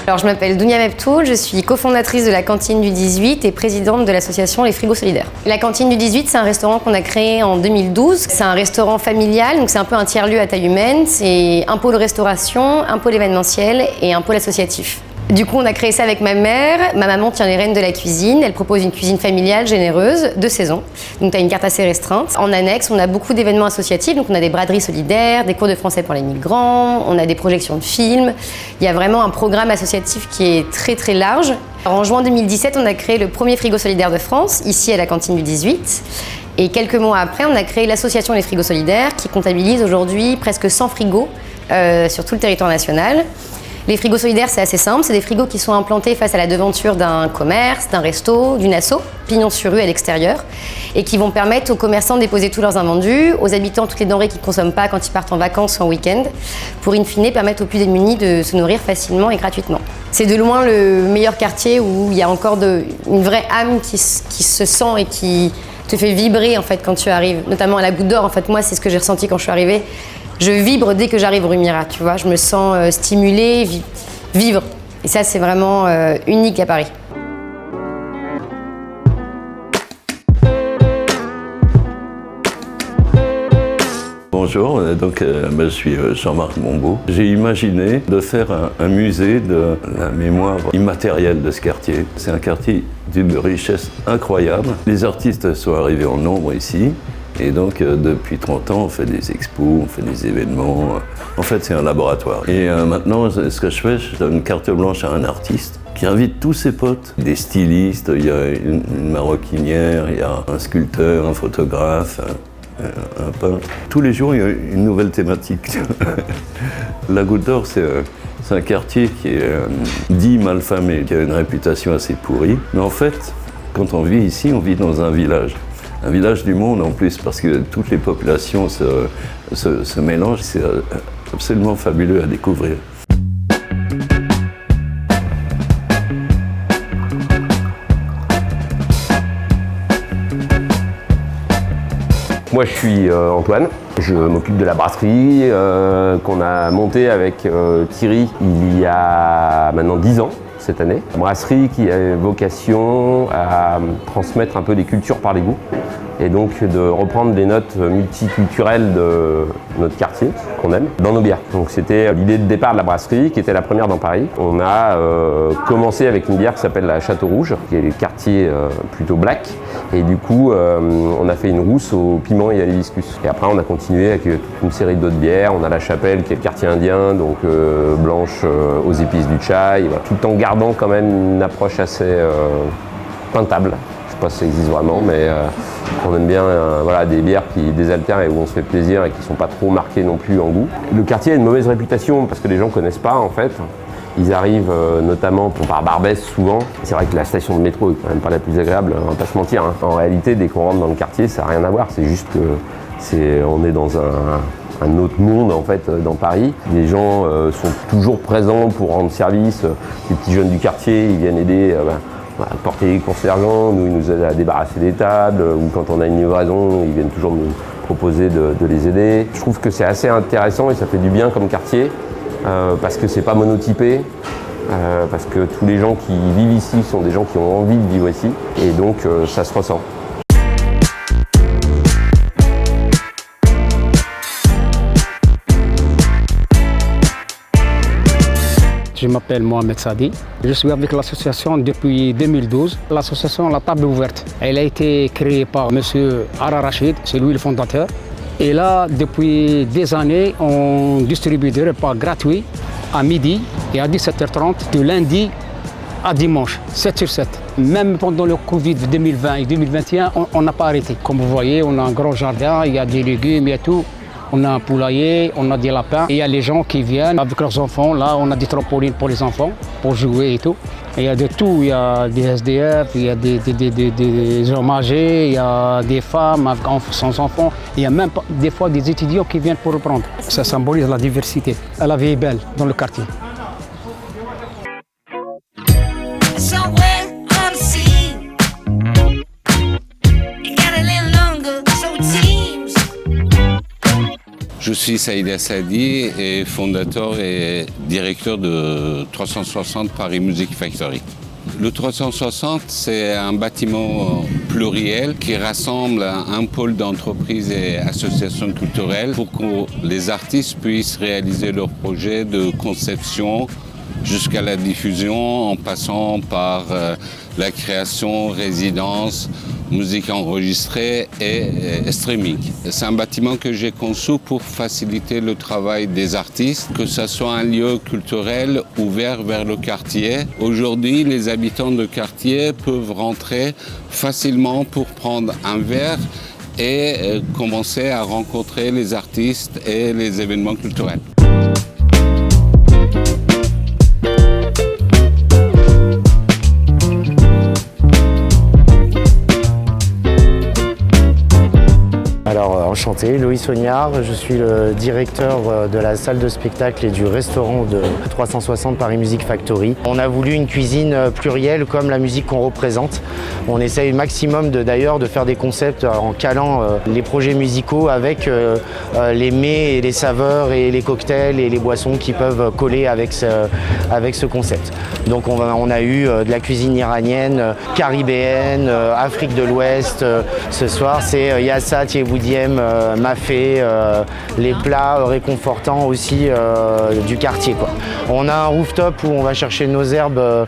Alors, je m'appelle Dounia Meptoul, je suis cofondatrice de la cantine du 18 et présidente de l'association Les Frigos Solidaires. La cantine du 18, c'est un restaurant qu'on a créé en 2012. C'est un restaurant familial, donc c'est un peu un tiers-lieu à taille humaine. C'est un pôle restauration, un pôle événementiel et un pôle associatif. Du coup, on a créé ça avec ma mère. Ma maman tient les rênes de la cuisine. Elle propose une cuisine familiale généreuse, de saison. Donc, tu as une carte assez restreinte. En annexe, on a beaucoup d'événements associatifs. Donc, on a des braderies solidaires, des cours de français pour les migrants, on a des projections de films. Il y a vraiment un programme associatif qui est très, très large. Alors, en juin 2017, on a créé le premier frigo solidaire de France, ici à la cantine du 18. Et quelques mois après, on a créé l'association Les Frigos Solidaires, qui comptabilise aujourd'hui presque 100 frigos sur tout le territoire national. Les frigos solidaires, c'est assez simple. C'est des frigos qui sont implantés face à la devanture d'un commerce, d'un resto, d'une asso, pignon sur rue à l'extérieur, et qui vont permettre aux commerçants de déposer tous leurs invendus, aux habitants toutes les denrées qu'ils ne consomment pas quand ils partent en vacances ou en week-end, pour in fine permettre aux plus démunis de se nourrir facilement et gratuitement. C'est de loin le meilleur quartier où il y a encore une vraie âme qui se sent et qui te fait vibrer en fait quand tu arrives, notamment à la Goutte d'Or. En fait, moi, c'est ce que j'ai ressenti quand je suis arrivée. Je vibre dès que j'arrive rue Mira, tu vois. Je me sens stimulée, vivre. Et ça, c'est vraiment unique à Paris. Bonjour, je suis Jean-Marc Monbeau. J'ai imaginé de faire un musée de la mémoire immatérielle de ce quartier. C'est un quartier d'une richesse incroyable. Les artistes sont arrivés en nombre ici. Et donc, depuis 30 ans, on fait des expos, on fait des événements. En fait, c'est un laboratoire. Et maintenant, ce que je fais, je donne une carte blanche à un artiste qui invite tous ses potes, des stylistes, il y a une maroquinière, il y a un sculpteur, un photographe, un peintre. Tous les jours, il y a une nouvelle thématique. La Goutte d'Or, c'est un quartier qui est dit malfamé, qui a une réputation assez pourrie. Mais en fait, quand on vit ici, on vit dans un village. Un village du monde en plus, parce que toutes les populations se mélangent. C'est absolument fabuleux à découvrir. Moi, je suis Antoine. Je m'occupe de la brasserie qu'on a montée avec Thierry il y a maintenant 10 ans. Cette année. Une brasserie qui a vocation à transmettre un peu des cultures par les goûts et donc de reprendre les notes multiculturelles de notre quartier qu'on aime dans nos bières. Donc c'était l'idée de départ de la brasserie qui était la première dans Paris. On a commencé avec une bière qui s'appelle la Château Rouge, qui est le quartier plutôt black, et du coup on a fait une rousse au piment et à l'hibiscus. Et après on a continué avec toute une série d'autres bières. On a la Chapelle qui est le quartier indien, donc blanche aux épices du chai, voilà, tout en gardant quand même une approche assez peintable. Je sais pas si ça existe vraiment, mais on aime bien voilà, des bières qui désaltèrent et où on se fait plaisir et qui sont pas trop marquées non plus en goût. Le quartier a une mauvaise réputation parce que les gens connaissent pas en fait. Ils arrivent notamment par Barbès souvent. C'est vrai que la station de métro est quand même pas la plus agréable, on va pas se mentir. Hein. En réalité, dès qu'on rentre dans le quartier, ça n'a rien à voir. C'est juste que on est dans un autre monde en fait dans Paris. Les gens sont toujours présents pour rendre service. Les petits jeunes du quartier, ils viennent aider à porter les courses d'argent, nous ils nous aident à débarrasser des tables, ou quand on a une livraison, ils viennent toujours nous proposer de les aider. Je trouve que c'est assez intéressant et ça fait du bien comme quartier, parce que c'est pas monotypé, parce que tous les gens qui vivent ici sont des gens qui ont envie de vivre ici, et donc ça se ressent. Je m'appelle Mohamed Sadi. Je suis avec l'association depuis 2012. L'association La Table Ouverte. Elle a été créée par M. Ara Rachid, c'est lui le fondateur. Et là, depuis des années, on distribue des repas gratuits à midi et à 17h30 de lundi à dimanche, 7 sur 7. Même pendant le Covid 2020 et 2021, on n'a pas arrêté. Comme vous voyez, on a un grand jardin, il y a des légumes, il y a tout. On a un poulailler, on a des lapins. Et il y a les gens qui viennent avec leurs enfants. Là, on a des trampolines pour les enfants, pour jouer et tout. Et il y a de tout. Il y a des SDF, il y a des hommes âgés, il y a des femmes sans enfants. Il y a même des fois des étudiants qui viennent pour reprendre. Ça symbolise la diversité. La vie est belle dans le quartier. Je suis Saïd Sadi et fondateur et directeur de 360 Paris Music Factory. Le 360, c'est un bâtiment pluriel qui rassemble un pôle d'entreprises et associations culturelles pour que les artistes puissent réaliser leurs projets de conception jusqu'à la diffusion en passant par la création, résidence, musique enregistrée et streaming. C'est un bâtiment que j'ai conçu pour faciliter le travail des artistes, que ce soit un lieu culturel ouvert vers le quartier. Aujourd'hui, les habitants de quartier peuvent rentrer facilement pour prendre un verre et commencer à rencontrer les artistes et les événements culturels. Alors enchanté, Loïs Sognard, je suis le directeur de la salle de spectacle et du restaurant de 360 Paris Music Factory. On a voulu une cuisine plurielle comme la musique qu'on représente. On essaye au maximum d'ailleurs de faire des concepts en calant les projets musicaux avec les mets et les saveurs et les cocktails et les boissons qui peuvent coller avec ce concept. Donc on a eu de la cuisine iranienne, caribéenne, Afrique de l'Ouest. Ce soir c'est Yassa, Thieboudiem, Mafé, les plats réconfortants aussi du quartier, quoi. On a un rooftop où on va chercher nos herbes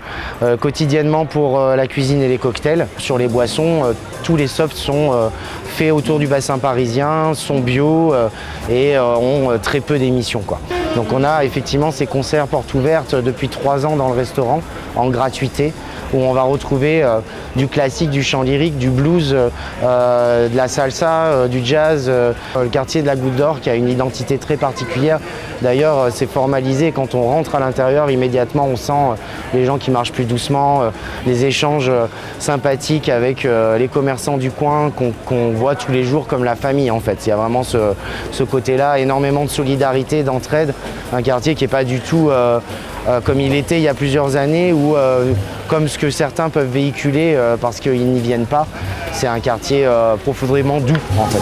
quotidiennement pour la cuisine et les cocktails. Sur les boissons, tous les softs sont faits autour du bassin parisien, sont bio et ont très peu d'émissions, quoi. Donc on a effectivement ces concerts portes ouvertes depuis 3 ans dans le restaurant en gratuité, où on va retrouver du classique, du chant lyrique, du blues, de la salsa, du jazz. Le quartier de la Goutte d'Or qui a une identité très particulière. D'ailleurs, c'est formalisé. Quand on rentre à l'intérieur, immédiatement, on sent les gens qui marchent plus doucement, les échanges sympathiques avec les commerçants du coin qu'on voit tous les jours comme la famille, en fait. Il y a vraiment ce côté-là, énormément de solidarité, d'entraide. Un quartier qui n'est pas du tout comme il était il y a plusieurs années, ou comme ce que certains peuvent véhiculer parce qu'ils n'y viennent pas. C'est un quartier profondément doux, en fait.